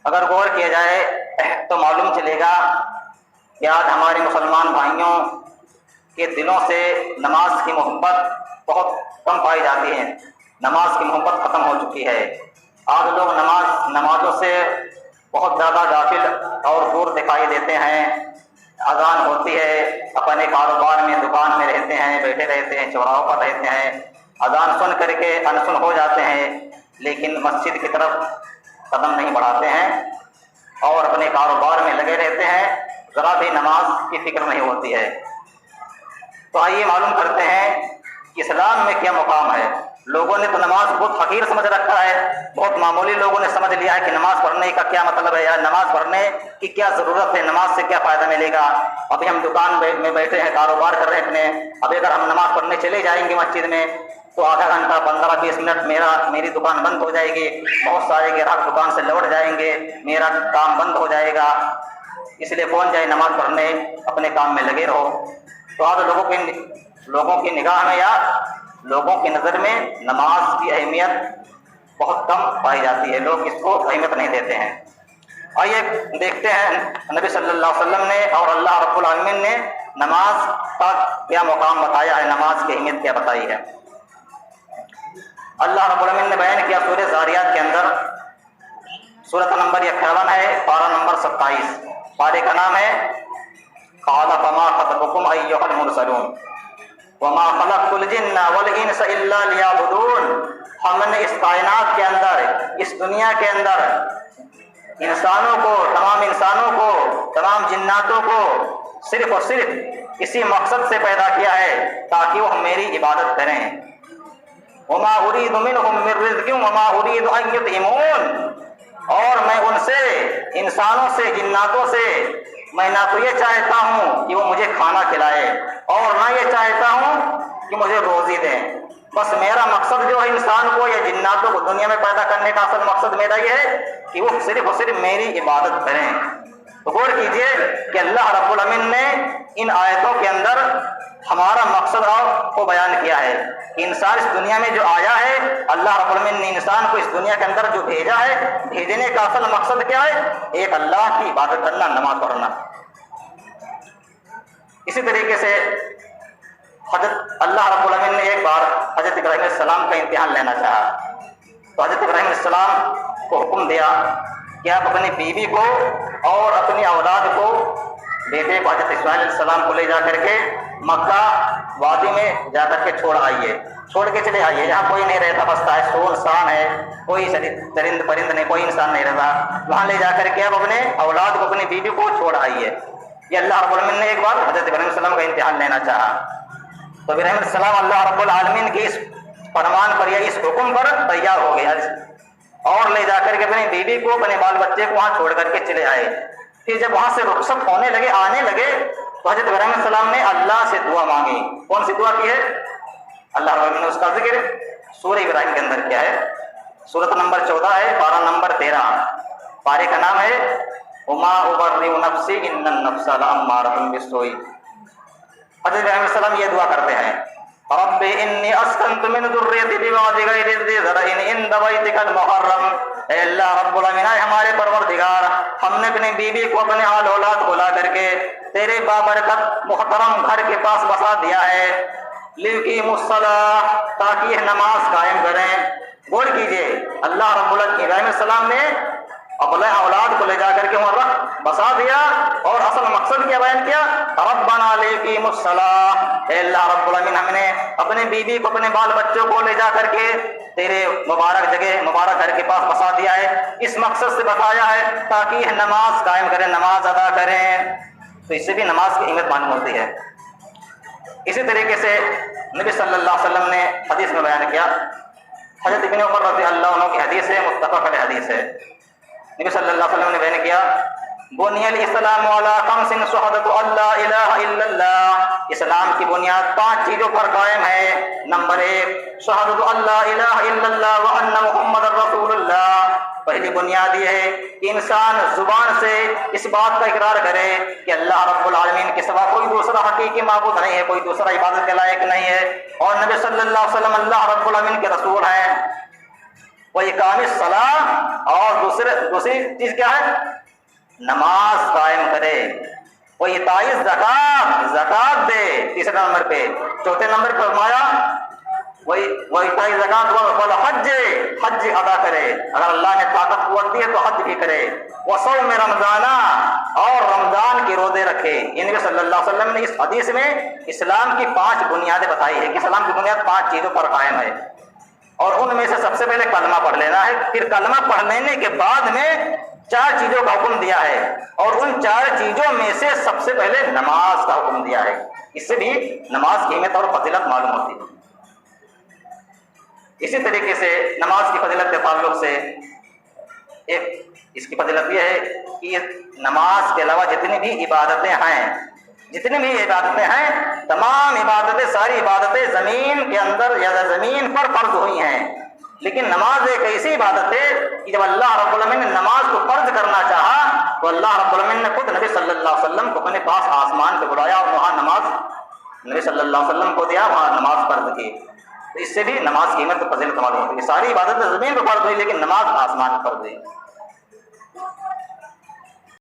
اگر غور کیا جائے تو معلوم چلے گا کہ آج ہمارے مسلمان بھائیوں کے دلوں سے نماز کی محبت بہت کم پائی جاتی ہے، نماز کی محبت ختم ہو چکی ہے۔ آج لوگ نمازوں سے بہت زیادہ غافل اور دور دکھائی دیتے ہیں۔ اذان ہوتی ہے، اپنے کاروبار میں دکان میں رہتے ہیں، بیٹھے رہتے ہیں، چوراہوں پر رہتے ہیں، اذان سن کر کے انسن ہو جاتے ہیں، لیکن مسجد کی طرف قدم نہیں بڑھاتے ہیں اور اپنے کاروبار میں لگے رہتے ہیں، ذرا بھی نماز کی فکر نہیں ہوتی ہے۔ تو آئیے معلوم کرتے ہیں کہ اسلام میں کیا مقام ہے۔ لوگوں نے تو نماز بہت حقیر سمجھ رکھا ہے، بہت معمولی لوگوں نے سمجھ لیا ہے کہ نماز پڑھنے کا کیا مطلب ہے یا نماز پڑھنے کی کیا ضرورت ہے، نماز سے کیا فائدہ ملے گا۔ ابھی ہم دکان میں بیٹھے ہیں، کاروبار کر رہے ہیں اپنے، ابھی اگر ہم نماز پڑھنے چلے جائیں گے مسجد میں تو آدھا گھنٹہ 15-20 منٹ میری دکان بند ہو جائے گی، بہت سارے گراہک دکان سے لوٹ جائیں گے، میرا کام بند ہو جائے گا۔ اس لیے کون جائے نماز پڑھنے، اپنے کام میں لگے رہو۔ تو آج لوگوں کی نگاہ میں یا لوگوں کی نظر میں نماز کی اہمیت بہت کم پائی جاتی ہے، لوگ اس کو اہمیت نہیں دیتے ہیں۔ آئیے دیکھتے ہیں نبی صلی اللہ علیہ وسلم نے اور اللہ رب العالمین نے نماز کا کیا مقام بتایا ہے، نماز کی اہمیت کیا بتائی ہے۔ اللہ رب العالمین نے بیان کیا سورہ ذاریات کے اندر، سورۃ نمبر 51 ہے، پارہ نمبر 27، پارے کا نام ہے قال فما خطبكم ايها المرسلون وما خلقت الجن والانس الا ليعبدون۔ ہم نے اس کائنات کے اندر، اس دنیا کے اندر انسانوں کو، تمام جناتوں کو صرف اور صرف اسی مقصد سے پیدا کیا ہے تاکہ وہ میری عبادت کریں۔ وما اريد منهم من رزق وما اريد ان يطعمون، اور میں ان سے، انسانوں سے، جناتوں سے میں نہ تو یہ چاہتا ہوں کہ وہ مجھے کھانا کھلائے اور نہ یہ چاہتا ہوں کہ مجھے روزی دیں۔ بس میرا مقصد جو ہے انسان کو یا جناتوں کو دنیا میں پیدا کرنے کا اصل مقصد میرا یہ ہے کہ وہ صرف اور صرف میری عبادت کریں۔ تو غور کیجئے کہ اللہ رب العالمین نے ان آیتوں کے اندر ہمارا مقصد کو بیان کیا ہے کہ انسان اس دنیا میں جو آیا ہے، اللہ رب العالمین نے انسان کو اس دنیا کے اندر جو بھیجا ہے، بھیجنے کا اصل مقصد کیا ہے؟ ایک اللہ کی عبادت کرنا، نماز پڑھنا۔ اسی طریقے سے حضرت اللہ رب العالمین نے ایک بار حضرت ابراہیم علیہ السلام کا امتحان لینا چاہا، تو حضرت ابراہیم علیہ السلام کو حکم دیا کہ آپ اپنی بیوی کو اور اپنی اولاد کو، بیٹے کو حضرت اسماعیل علیہ السلام کو لے جا کر کے مکہ وادی میں جا کر کے چھوڑ کے چلے آئیے، جہاں کوئی نہیں رہتا، بستا ہے، سنسان ہے، کوئی چرند پرند نہیں، کوئی انسان نہیں رہتا، وہاں لے جا کر کے آپ اپنے اولاد کو، اپنی بیوی کو چھوڑ آئیے۔ یہ اللہ رب العالمین نے ایک بار حضرت ابراہیم علیہ السلام کا امتحان لینا چاہا، تو ابراہیم علیہ السلام اللہ رب العالمین کی اس فرمان پر یا اس حکم پر تیار ہو گئے اور لے جا کر کے اپنی بیوی کو، اپنے بال بچے کو وہاں چھوڑ کر کے چلے آئے۔ پھر جب وہاں سے رخصت ہونے لگے، آنے لگے، تو حضرت ابراہیم علیہ السلام نے اللہ سے دعا مانگی۔ کون سی دعا کی ہے؟ اللہ رب العالمین نے اس کا ذکر سورہ ابراہیم کے اندر کیا ہے، سورۃ نمبر 14 ہے، پارہ نمبر 13، پارے کا نام ہے وما ابرئ نفسی ان النفس لامارۃ بالسوء۔ حضرت ابراہیم علیہ السلام یہ دعا کرتے ہیں، رب انی اسکنت من ذریتی بواد غیر ذی زرع عند بیتک المحرم۔ اے اللہ رب العالمین، اے ہمارے پروردگار، ہم نے اپنی بیوی کو، اپنے آل اولاد کو لا کر کے تیرے بابرکت محترم گھر کے پاس بسا دیا ہے، لیقیموا الصلاۃ، تاکہ یہ نماز قائم کریں۔ غور کیجئے، اللہ رب العالمین ابراہیم علیہ السلام نے اپنے اولاد کو لے جا کر کے وہاں بسا دیا اور اصل مقصد کیا بیان کیا؟ ربنا لیقیموا الصلاۃ، اے اللہ رب العالمین، ہم نے اپنے بیوی کو، اپنے بال بچوں کو لے جا کر کے تیرے مبارک جگہ، مبارک گھر کے پاس بسا دیا ہے، اس مقصد سے بتایا ہے تاکہ یہ نماز قائم کریں، نماز ادا کریں۔ تو اس سے بھی نماز کی اہمیت معلوم ہوتی ہے۔ اسی طریقے سے نبی صلی اللہ علیہ وسلم نے حدیث میں بیان کیا، حضرت ابن عمر رضی اللہ عنہ کی حدیث ہے، متفق علیہ حدیث ہے، نبی صلی اللہ علیہ وسلم نے بیان کیا، بنی الاسلام علی خمس شہادۃ اللہ الہ الا اللہ، اسلام کی بنیاد 5 چیزوں پر قائم ہے۔ نمبر 1 شہادۃ اللہ الہ الا اللہ وان محمد رسول اللہ۔ پہلی بنیاد یہ ہے کہ انسان زبان سے اس بات کا اقرار کرے کہ اللہ رب العالمین کے سوا کوئی دوسرا حقیقی معبود نہیں ہے، کوئی دوسرا عبادت کے لائق نہیں ہے، اور نبی صلی اللہ علیہ وسلم اللہ رب العالمین کے رسول ہیں۔ وہ اقام الصلاۃ، اور دوسری چیز کیا ہے؟ نماز قائم کرے، وہ ایتاء الزکات، زکات دے تیسرے نمبر پہ، چوتھے نمبر پہ فرمایا وہ ایتاء الزکات والحج، حج ادا کرے، اگر اللہ نے طاقت قوت دی ہے تو حج بھی کرے، وصوم رمضان، اور رمضان کے روزے رکھے۔ نبی صلی اللہ علیہ وسلم نے اس حدیث میں اسلام کی 5 بنیادیں بتائی ہے کہ اسلام کی بنیاد 5 چیزوں پر قائم ہے، اور ان میں سے سب سے پہلے کلمہ پڑھ لینا ہے، پھر کلمہ پڑھ لینے کے بعد میں 4 چیزوں کا حکم دیا ہے، اور ان 4 چیزوں میں سے سب سے پہلے نماز کا حکم دیا ہے۔ اس سے بھی نماز کی اہمیت اور فضیلت معلوم ہوتی ہے۔ اسی طریقے سے نماز کی فضیلت کے تعلق سے ایک اس کی فضیلت یہ ہے کہ نماز کے علاوہ جتنی بھی عبادتیں ہیں تمام عبادتیں، ساری عبادتیں زمین کے اندر یا زمین پر فرض ہوئی ہیں، لیکن نماز ایک ایسی عبادت ہے کہ جب اللہ رب العالمین نے نماز کو فرض کرنا چاہا تو اللہ رب العالمین نے خود نبی صلی اللہ علیہ وسلم کو اپنے پاس آسمان پہ بلایا، اور وہاں نماز نبی صلی اللہ علیہ وسلم کو دیا، وہاں نماز فرض کی۔ تو اس سے بھی نماز کی اہمیت و فضیلت معلوم ہوتی ہے۔ ساری عبادتیں زمین پہ فرض ہوئی لیکن نماز آسمان پہ فرض ہوئی۔